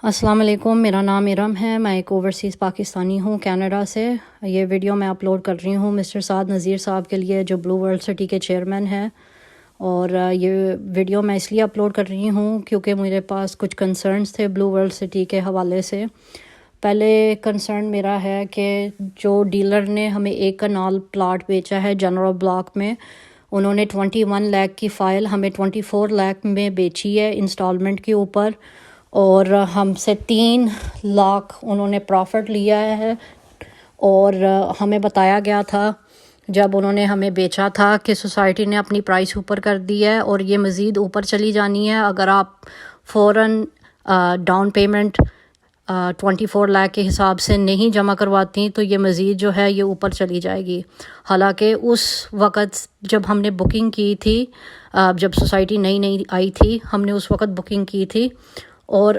السلام علیکم، میرا نام ارم ہے، میں ایک اوورسیز پاکستانی ہوں کینیڈا سے۔ یہ ویڈیو میں اپلوڈ کر رہی ہوں مسٹر سعد نذیر صاحب کے لیے، جو بلو ورلڈ سٹی کے چیئرمین ہیں۔ اور یہ ویڈیو میں اس لیے اپلوڈ کر رہی ہوں کیونکہ میرے پاس کچھ کنسرنس تھے بلو ورلڈ سٹی کے حوالے سے۔ پہلے کنسرن میرا ہے کہ جو ڈیلر نے ہمیں ایک کنال پلاٹ بیچا ہے جنرل بلاک میں، انہوں نے 21 لاکھ کی فائل ہمیں 24 لاکھ میں بیچی ہے انسٹالمنٹ کے اوپر، اور ہم سے 3 لاکھ انہوں نے پروفٹ لیا ہے۔ اور ہمیں بتایا گیا تھا جب انہوں نے ہمیں بیچا تھا کہ سوسائٹی نے اپنی پرائس اوپر کر دی ہے اور یہ مزید اوپر چلی جانی ہے اگر آپ فوراً ڈاؤن پیمنٹ 24 لاکھ کے حساب سے نہیں جمع کرواتی تو یہ مزید جو ہے یہ اوپر چلی جائے گی۔ حالانکہ اس وقت جب ہم نے بکنگ کی تھی، جب سوسائٹی نئی آئی تھی، ہم نے اس وقت بکنگ کی تھی، اور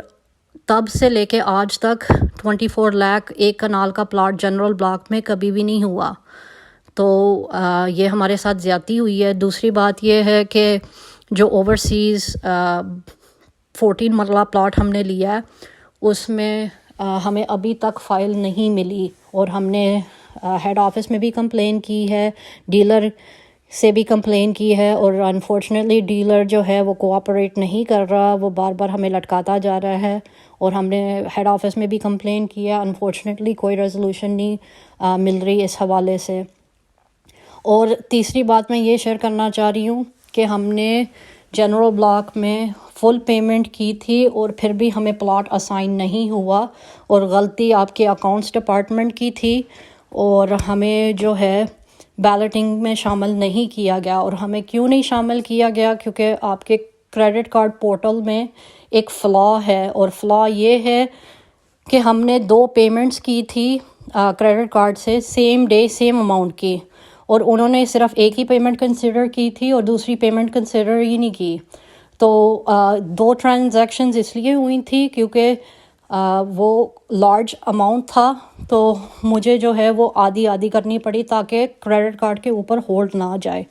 تب سے لے کے آج تک 24 لاکھ ایک کنال کا پلاٹ جنرل بلاک میں کبھی بھی نہیں ہوا۔ تو یہ ہمارے ساتھ زیادتی ہوئی ہے۔ دوسری بات یہ ہے کہ جو اوورسیز 14 مرلہ پلاٹ ہم نے لیا ہے اس میں ہمیں ابھی تک فائل نہیں ملی، اور ہم نے ہیڈ آفس میں بھی کمپلین کی ہے، ڈیلر سے بھی کمپلین کی ہے، اور انفارچونیٹلی ڈیلر جو ہے وہ کوآپریٹ نہیں کر رہا، وہ بار بار ہمیں لٹکاتا جا رہا ہے، اور ہم نے ہیڈ آفس میں بھی کمپلین کیا۔ انفارچونیٹلی کوئی ریزولوشن نہیں مل رہی اس حوالے سے۔ اور تیسری بات میں یہ شیئر کرنا چاہ رہی ہوں کہ ہم نے جنرل بلاک میں فل پیمنٹ کی تھی اور پھر بھی ہمیں پلاٹ اسائن نہیں ہوا، اور غلطی آپ کے اکاؤنٹس ڈپارٹمنٹ کی تھی، اور ہمیں جو ہے بیلٹنگ میں شامل نہیں کیا گیا۔ اور ہمیں کیوں نہیں شامل کیا گیا؟ کیونکہ آپ کے کریڈٹ کارڈ پورٹل میں ایک فلا ہے، اور فلا یہ ہے کہ ہم نے 2 پیمنٹس کی تھی کریڈٹ کارڈ سے سیم ڈے سیم اماؤنٹ کی، اور انہوں نے صرف ایک ہی پیمنٹ کنسیڈر کی تھی اور دوسری پیمنٹ کنسیڈر ہی نہیں کی۔ تو 2 ٹرانزیکشنز اس لیے ہوئی تھی کیونکہ وہ لارج اماؤنٹ تھا، تو مجھے جو ہے وہ آدھی کرنی پڑی تاکہ کریڈٹ کارڈ کے اوپر ہولڈ نہ جائے۔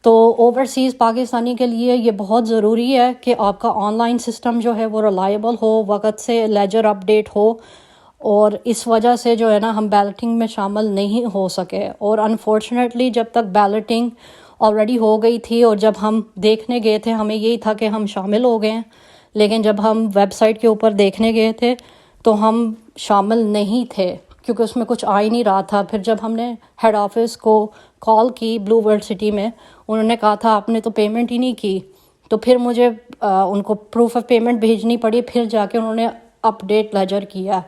تو اوورسیز پاکستانی کے لیے یہ بہت ضروری ہے کہ آپ کا آن لائن سسٹم جو ہے وہ ریلائبل ہو، وقت سے لیجر اپ ڈیٹ ہو، اور اس وجہ سے جو ہے نا ہم بیلٹنگ میں شامل نہیں ہو سکے۔ اور انفارچونیٹلی جب تک بیلٹنگ آلریڈی ہو گئی تھی اور جب ہم دیکھنے گئے تھے ہمیں یہی تھا کہ ہم شامل ہو گئے ہیں، لیکن جب ہم ویب سائٹ کے اوپر دیکھنے گئے تھے تو ہم شامل نہیں تھے کیونکہ اس میں کچھ آ ہی نہیں رہا تھا۔ پھر جب ہم نے ہیڈ آفس کو کال کی بلو ورلڈ سٹی میں، انہوں نے کہا تھا آپ نے تو پیمنٹ ہی نہیں کی، تو پھر مجھے ان کو پروف آف پیمنٹ بھیجنی پڑی، پھر جا کے انہوں نے اپ ڈیٹ لیجر کیا،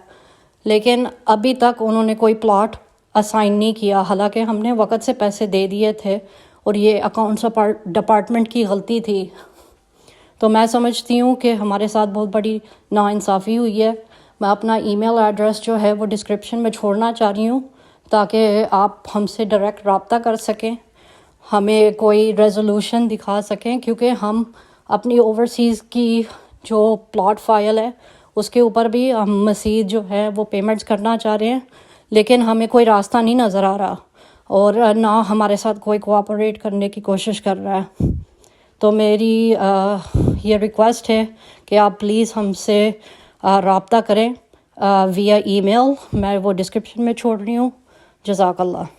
لیکن ابھی تک انہوں نے کوئی پلاٹ اسائن نہیں کیا، حالانکہ ہم نے وقت سے پیسے دے دیے تھے، اور یہ اکاؤنٹس ڈپارٹمنٹ کی غلطی تھی۔ تو میں سمجھتی ہوں کہ ہمارے ساتھ بہت بڑی ناانصافی ہوئی ہے۔ میں اپنا ای میل ایڈریس جو ہے وہ ڈسکرپشن میں چھوڑنا چاہ رہی ہوں تاکہ آپ ہم سے ڈائریکٹ رابطہ کر سکیں، ہمیں کوئی ریزولوشن دکھا سکیں، کیونکہ ہم اپنی اوورسیز کی جو پلاٹ فائل ہے اس کے اوپر بھی ہم مزید جو ہے وہ پیمنٹس کرنا چاہ رہے ہیں، لیکن ہمیں کوئی راستہ نہیں نظر آ رہا، اور نہ ہمارے ساتھ کوئی کوآپریٹ کرنے کی کوشش کر رہا ہے۔ تو میری یہ ریکویسٹ ہے کہ آپ پلیز ہم سے رابطہ کریں ویا ای میل، میں وہ ڈسکرپشن میں چھوڑ رہی ہوں۔ جزاک اللہ۔